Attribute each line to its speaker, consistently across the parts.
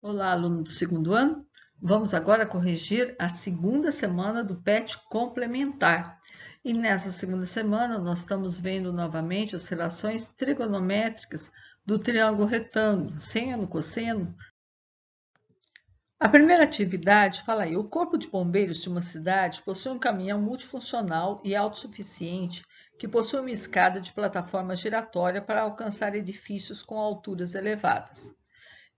Speaker 1: Olá, aluno do segundo ano. Vamos agora corrigir a segunda semana do PET complementar. E nessa segunda semana nós estamos vendo novamente as relações trigonométricas do triângulo retângulo, seno, cosseno. A primeira atividade fala aí: o corpo de bombeiros de uma cidade possui um caminhão multifuncional e autossuficiente que possui uma escada de plataforma giratória para alcançar edifícios com alturas elevadas.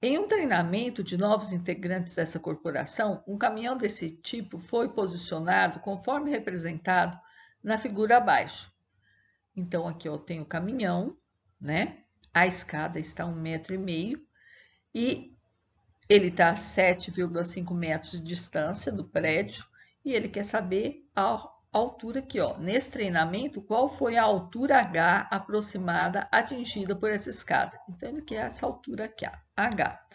Speaker 1: Em um treinamento de novos integrantes dessa corporação, um caminhão desse tipo foi posicionado conforme representado na figura abaixo. Então, aqui eu tenho o caminhão, né? A escada está a 1,5 m e ele está a 7,5 metros de distância do prédio e ele quer saber a altura aqui, ó. Nesse treinamento, qual foi a altura H aproximada atingida por essa escada? Então, ele quer essa altura aqui, H.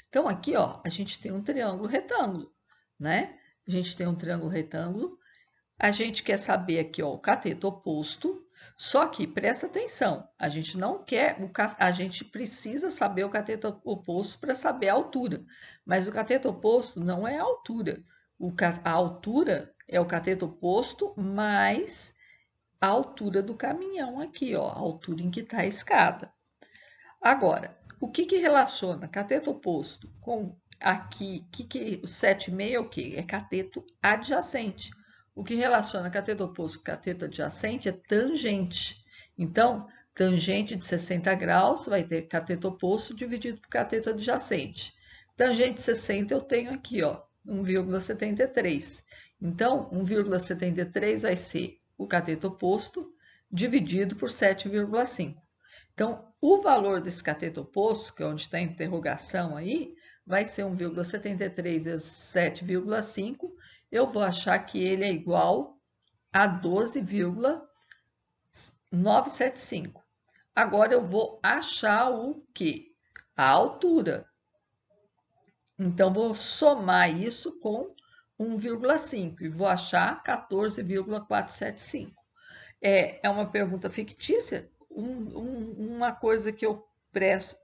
Speaker 1: Então, aqui, ó, a gente tem um triângulo retângulo, né? A gente tem um triângulo retângulo. A gente quer saber aqui, ó, o cateto oposto. Só que, presta atenção, a gente não quer, a gente precisa saber o cateto oposto para saber a altura. Mas o cateto oposto não é a altura. A altura é o cateto oposto mais a altura do caminhão aqui, ó, a altura em que está a escada. Agora, o que relaciona cateto oposto com aqui, o 7,5 é o quê? É cateto adjacente. O que relaciona cateto oposto com cateto adjacente é tangente. Então, tangente de 60 graus vai ter cateto oposto dividido por cateto adjacente. Tangente de 60 eu tenho aqui, ó, 1,73. Então, 1,73 vai ser o cateto oposto dividido por 7,5. Então, o valor desse cateto oposto, que é onde está a interrogação aí, vai ser 1,73 vezes 7,5. Eu vou achar que ele é igual a 12,975. Agora, eu vou achar o quê? A altura. Então, vou somar isso com 1,5 e vou achar 14,475. É uma pergunta fictícia? Uma coisa que eu peço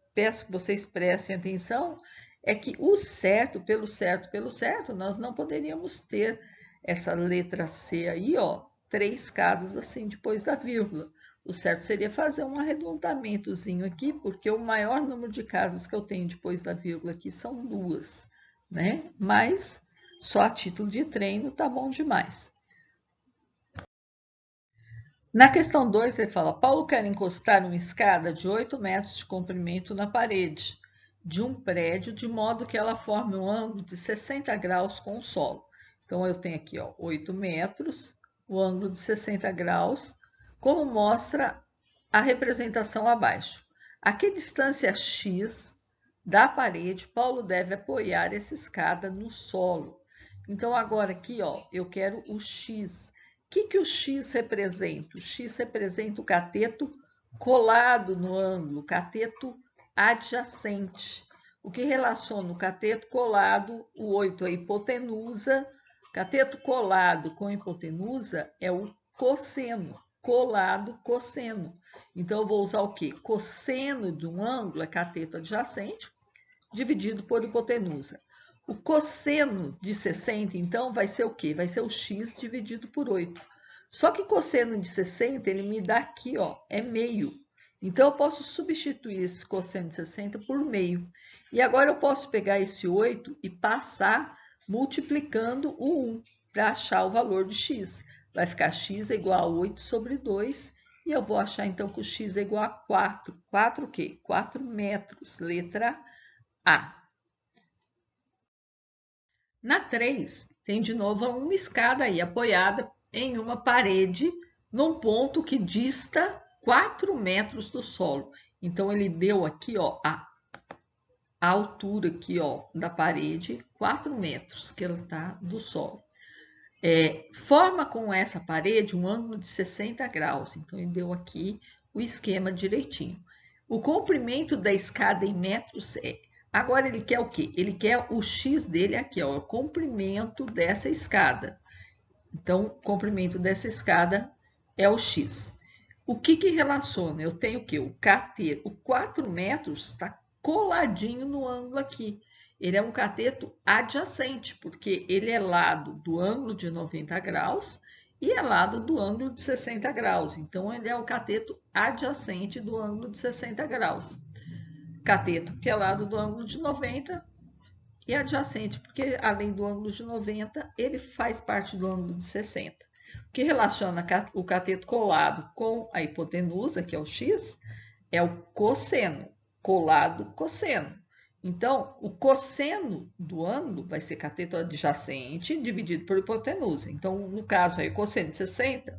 Speaker 1: que vocês prestem atenção é que o certo, pelo certo, nós não poderíamos ter essa letra C aí, ó, 3 casas assim depois da vírgula. O certo seria fazer um arredondamentozinho aqui, porque o maior número de casas que eu tenho depois da vírgula aqui são 2, né? Mas só a título de treino tá bom demais. Na questão 2, ele fala: Paulo quer encostar uma escada de 8 metros de comprimento na parede de um prédio, de modo que ela forme um ângulo de 60 graus com o solo. Então, eu tenho aqui, ó, 8 metros, o ângulo de 60 graus, como mostra a representação abaixo. A que distância x da parede Paulo deve apoiar essa escada no solo? Então, agora aqui, ó, eu quero o x. O que o x representa? O x representa o cateto colado no ângulo, cateto adjacente. O que relaciona o cateto colado, o 8, a hipotenusa. Cateto colado com hipotenusa é o cosseno. Colado, cosseno. Então, eu vou usar o quê? Cosseno de um ângulo é cateto adjacente, dividido por hipotenusa. O cosseno de 60, então, vai ser o quê? Vai ser o x dividido por 8. Só que cosseno de 60, ele me dá aqui, ó, é meio. Então, eu posso substituir esse cosseno de 60 por meio. E agora eu posso pegar esse 8 e passar multiplicando o 1 para achar o valor de x. Vai ficar x é igual a 8 sobre 2. E eu vou achar, então, que o x é igual a 4. 4 o quê? 4 metros. Letra A. Na 3, tem de novo uma escada aí apoiada em uma parede, num ponto que dista 4 metros do solo. Então, ele deu aqui, ó, a altura aqui, ó, da parede, 4 metros que ela está do solo. Forma com essa parede um ângulo de 60 graus. Então, ele deu aqui o esquema direitinho. O comprimento da escada em metros é... Agora, ele quer o quê? Ele quer o x dele aqui, ó, o comprimento dessa escada. Então, o comprimento dessa escada é o x. O que relaciona? Eu tenho o quê? O cateto. O 4 metros está coladinho no ângulo aqui. ele é um cateto adjacente, porque ele é lado do ângulo de 90 graus e é lado do ângulo de 60 graus. Então, ele é o cateto adjacente do ângulo de 60 graus. Cateto, que é lado do ângulo de 90, e adjacente, porque além do ângulo de 90, ele faz parte do ângulo de 60. O que relaciona o cateto colado com a hipotenusa, que é o x, é o cosseno, colado cosseno. Então, o cosseno do ângulo vai ser cateto adjacente dividido por hipotenusa. Então, no caso aí, cosseno de 60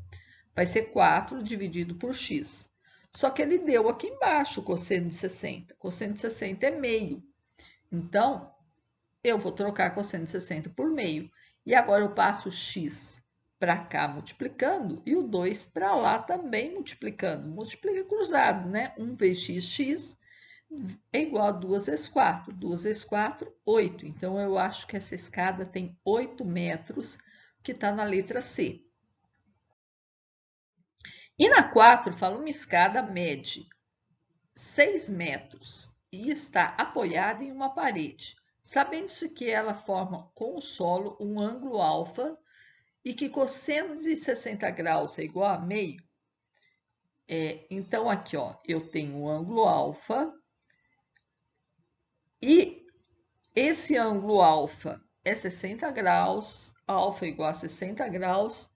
Speaker 1: vai ser 4 dividido por x. Só que ele deu aqui embaixo o cosseno de 60. Cosseno de 60 é meio. Então, eu vou trocar cosseno de 60 por meio. E agora eu passo o x para cá multiplicando e o 2 para lá também multiplicando. Multiplica cruzado, né? 1 vezes x é igual a 2 vezes 4. 2 vezes 4, 8. Então, eu acho que essa escada tem 8 metros, que está na letra C. E na 4, fala uma escada mede 6 metros e está apoiada em uma parede. Sabendo-se que ela forma com o solo um ângulo alfa e que cosseno de 60 graus é igual a meio, então aqui ó, eu tenho o ângulo alfa e esse ângulo alfa é 60 graus, alfa é igual a 60 graus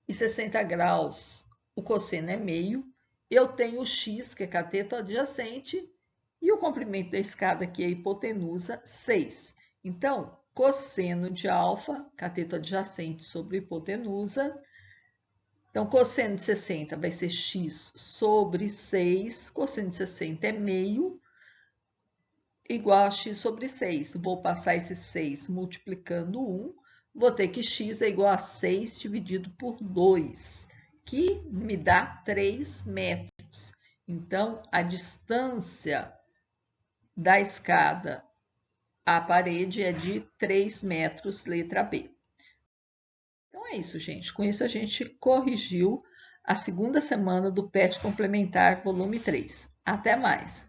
Speaker 1: e 60 graus o cosseno é meio. Eu tenho o x, que é cateto adjacente, e o comprimento da escada, que é a hipotenusa, 6. Então, cosseno de alfa, cateto adjacente sobre hipotenusa. Então, cosseno de 60 vai ser x sobre 6. Cosseno de 60 é meio, igual a x sobre 6. Vou passar esse 6 multiplicando 1. Vou ter que x é igual a 6 dividido por 2, que me dá 3 metros. Então, a distância da escada à parede é de 3 metros, letra B. Então é isso, gente. Com isso a gente corrigiu a segunda semana do PET Complementar, volume 3. Até mais!